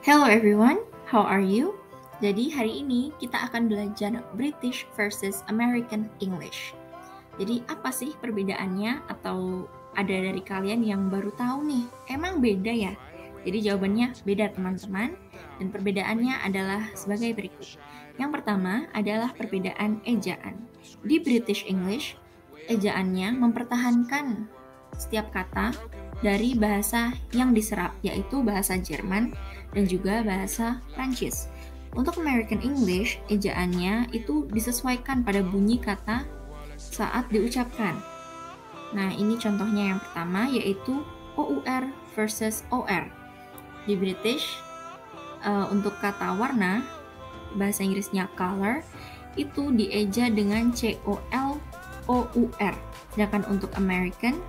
Hello everyone, how are you? Jadi hari ini kita akan belajar British versus American English. Jadi apa sih perbedaannya, atau ada dari kalian yang baru tahu nih, emang beda ya? Jadi jawabannya beda teman-teman, dan perbedaannya adalah sebagai berikut. Yang pertama adalah perbedaan ejaan. Di British English, ejaannya mempertahankan setiap kata dari bahasa yang diserap, yaitu bahasa Jerman dan juga bahasa Prancis. Untuk American English, ejaannya itu disesuaikan pada bunyi kata saat diucapkan. Nah, ini contohnya yang pertama, yaitu OUR versus OR. Di British, untuk kata warna, bahasa Inggrisnya color, itu dieja dengan COLOUR. Sedangkan untuk American,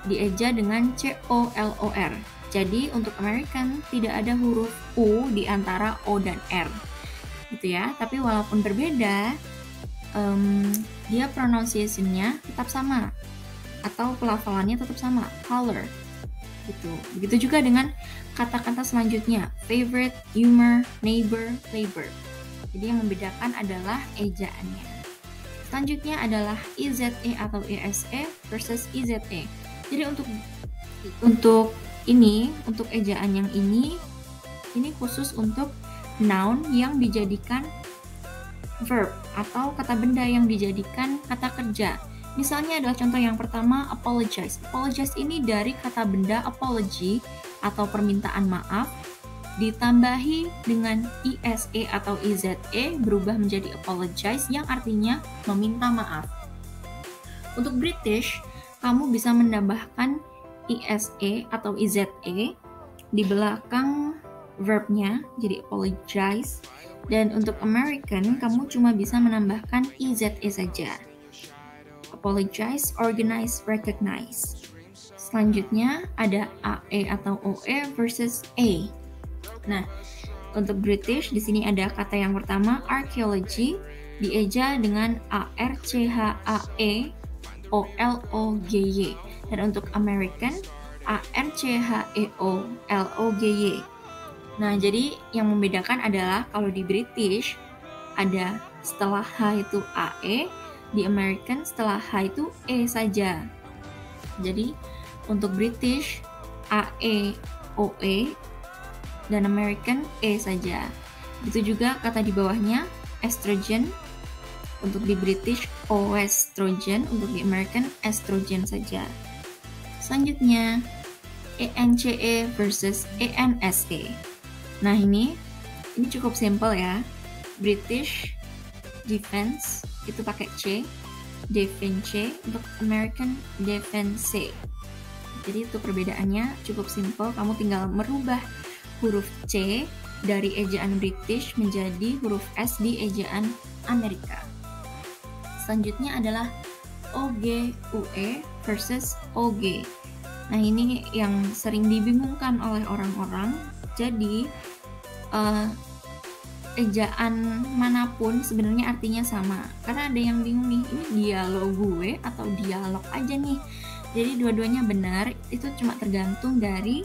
dieja dengan COLOR. Jadi untuk American tidak ada huruf U di antara O dan R, gitu ya. Tapi walaupun berbeda, dia pronunciation-nya tetap sama, atau pelafalannya tetap sama, color, gitu. Begitu juga dengan kata-kata selanjutnya, favorite, humor, neighbor, labor. Jadi yang membedakan adalah ejaannya. Selanjutnya adalah IZE atau ESE versus IZE. Jadi untuk ejaan yang ini khusus untuk noun yang dijadikan verb atau kata benda yang dijadikan kata kerja. Misalnya adalah contoh yang pertama, apologize. Apologize ini dari kata benda apology atau permintaan maaf, ditambahi dengan ISE atau IZE berubah menjadi apologize yang artinya meminta maaf. Untuk British, kamu bisa menambahkan ISE atau IZE di belakang verbnya, jadi apologize. Dan untuk American, kamu cuma bisa menambahkan IZE saja. Apologize, organize, recognize. Selanjutnya ada AE atau OE versus A. Nah, untuk British di sini ada kata yang pertama, archaeology, dieja dengan ARCHAE OLOGY. Dan untuk American, ARCHEOLOGY. Nah, jadi yang membedakan adalah kalau di British ada setelah H itu AE, di American setelah H itu E saja. Jadi untuk British AE OE dan American E saja. Itu juga kata di bawahnya, estrogen, untuk di British oestrogen, untuk di American estrogen saja. Selanjutnya ENCE versus ENSE. Nah, ini cukup simple ya. British defense itu pakai C, defense. Untuk American defense. Jadi itu perbedaannya cukup simple. Kamu tinggal merubah huruf C dari ejaan British menjadi huruf S di ejaan Amerika. Selanjutnya adalah OGUE versus OG. Nah, ini yang sering dibingungkan oleh orang-orang. Jadi ejaan manapun sebenarnya artinya sama. Karena ada yang bingung nih, ini dialog gue atau dialog aja nih. Jadi dua-duanya benar, itu cuma tergantung dari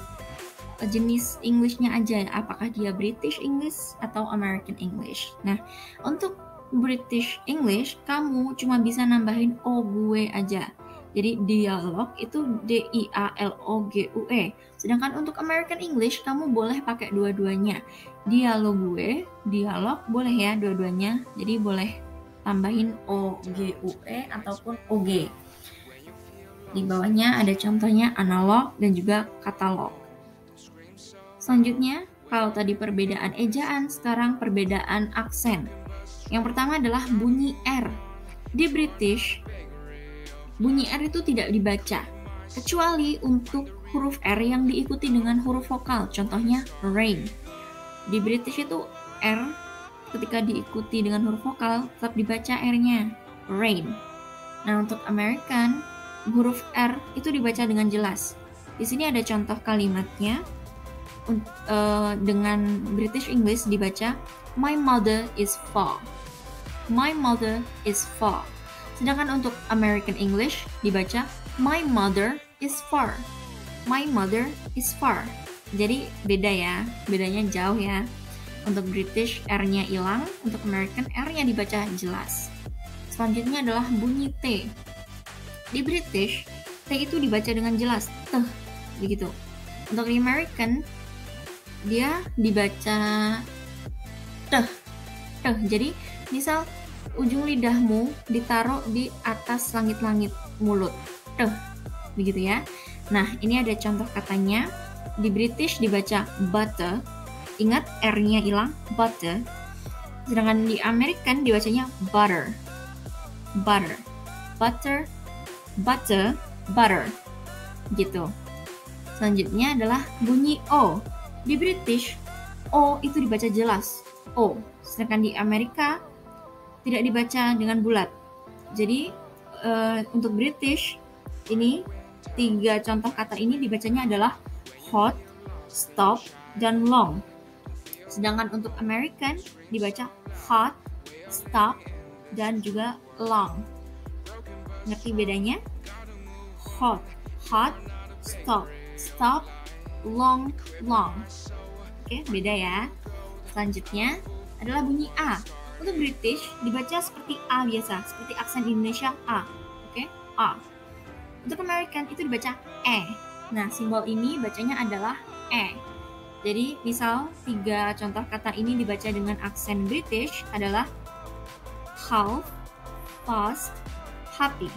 jenis English-nya aja, apakah dia British English atau American English. Nah, untuk British English, kamu cuma bisa nambahin O gue aja. Jadi dialog itu DIALOGUE. Sedangkan untuk American English, kamu boleh pakai dua-duanya. Dialog gue, dialog boleh ya dua-duanya. Jadi boleh tambahin OGUE ataupun OG. Di bawahnya ada contohnya analog dan juga katalog. Selanjutnya, kalau tadi perbedaan ejaan, sekarang perbedaan aksen. Yang pertama adalah bunyi R. Di British, bunyi R itu tidak dibaca, kecuali untuk huruf R yang diikuti dengan huruf vokal, contohnya rain. Di British itu R ketika diikuti dengan huruf vokal tetap dibaca R-nya, rain. Nah, untuk American, huruf R itu dibaca dengan jelas. Di sini ada contoh kalimatnya. Dengan British English dibaca my mother is far. My mother is far. Sedangkan untuk American English dibaca my mother is far. My mother is far. Jadi beda ya, bedanya jauh ya. Untuk British R-nya hilang, untuk American R-nya dibaca jelas. Selanjutnya adalah bunyi T. Di British, T itu dibaca dengan jelas, teh, begitu. Untuk di American, dia dibaca teh. Jadi misal ujung lidahmu ditaruh di atas langit-langit mulut, teh, begitu ya. Nah, ini ada contoh katanya. Di British dibaca butter. Ingat R-nya hilang, butter. Sedangkan di American dibacanya butter. Butter. Butter. Butter. Butter. Gitu. Selanjutnya adalah bunyi O. Di British, O itu dibaca jelas, O. Sedangkan di Amerika tidak dibaca dengan bulat. Jadi untuk British ini 3 contoh kata ini dibacanya adalah hot, stop, dan long. Sedangkan untuk American dibaca hot, stop, dan juga long. Ngerti bedanya? Hot, stop, long. Oke, beda ya. Selanjutnya adalah bunyi A. Untuk British dibaca seperti A biasa, seperti aksen Indonesia A. Oke, A. Untuk American itu dibaca E. Nah, simbol ini bacanya adalah E. Jadi, misal 3 contoh kata ini dibaca dengan aksen British adalah half, fast, happy.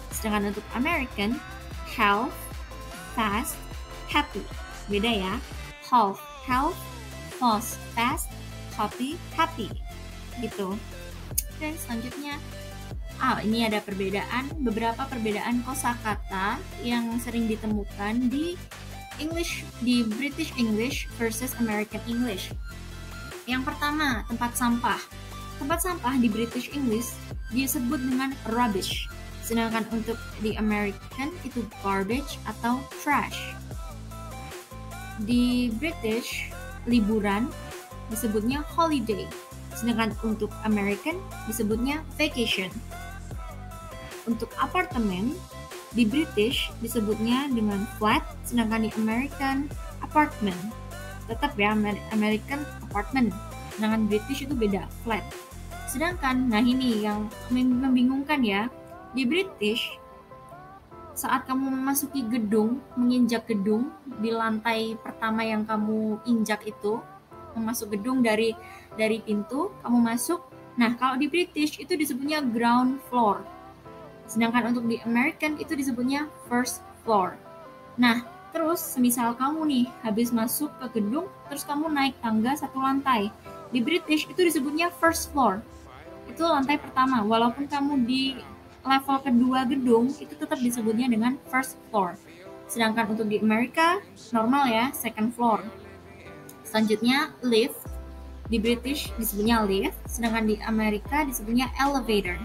Sedangkan untuk American, health, fast, happy. Beda ya. Health, fast, happy. Gitu. Dan selanjutnya, ini ada beberapa perbedaan kosakata yang sering ditemukan di British English versus American English. Yang pertama, tempat sampah. Tempat sampah di British English disebut dengan rubbish. Sedangkan untuk di American itu garbage atau trash. Di British, liburan disebutnya holiday. Sedangkan untuk American disebutnya vacation. Untuk apartemen, di British disebutnya dengan flat, sedangkan di American apartment. Tetap ya, American apartment. Sedangkan British itu beda, flat. Sedangkan, nah ini yang membingungkan ya, di British saat kamu memasuki gedung, menginjak gedung di lantai pertama yang kamu injak itu, masuk gedung dari pintu, kamu masuk. Nah, kalau di British itu disebutnya ground floor. Sedangkan untuk di American itu disebutnya first floor. Nah, terus semisal kamu nih habis masuk ke gedung, terus kamu naik tangga 1 lantai. Di British itu disebutnya first floor. Itu lantai pertama, walaupun kamu di level kedua gedung itu tetap disebutnya dengan first floor. Sedangkan untuk di Amerika normal ya, second floor. Selanjutnya lift. Di British disebutnya lift, sedangkan di Amerika disebutnya elevator.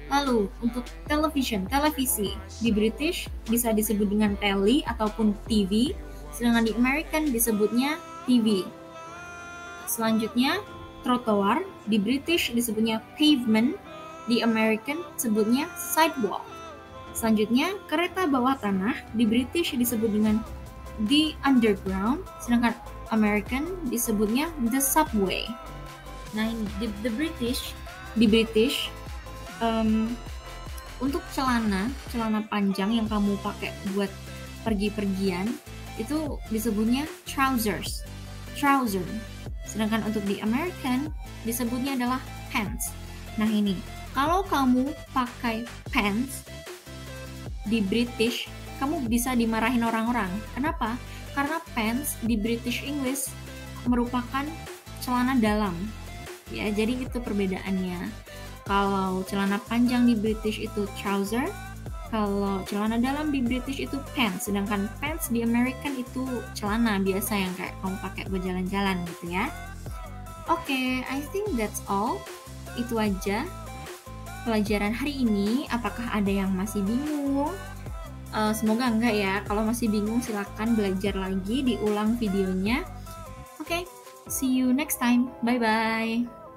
Lalu untuk televisi di British bisa disebut dengan telly ataupun TV, sedangkan di American disebutnya TV. Selanjutnya trotoar, di British disebutnya pavement, di American disebutnya sidewalk. Selanjutnya, kereta bawah tanah di British disebut dengan the underground, sedangkan American disebutnya the subway. Nah, di British untuk celana panjang yang kamu pakai buat pergi-pergian itu disebutnya trousers. Sedangkan untuk di American disebutnya adalah pants. Nah ini, kalau kamu pakai pants di British, kamu bisa dimarahin orang-orang. Kenapa? Karena pants di British English merupakan celana dalam. Ya, jadi itu perbedaannya. Kalau celana panjang di British itu trouser, kalau celana dalam di British itu pants, sedangkan pants di American itu celana biasa yang kayak kamu pakai buat jalan-jalan gitu ya. Oke, I think that's all. Itu aja pelajaran hari ini. Apakah ada yang masih bingung? Semoga enggak ya. Kalau masih bingung silakan belajar lagi, diulang videonya. Oke, see you next time. Bye bye.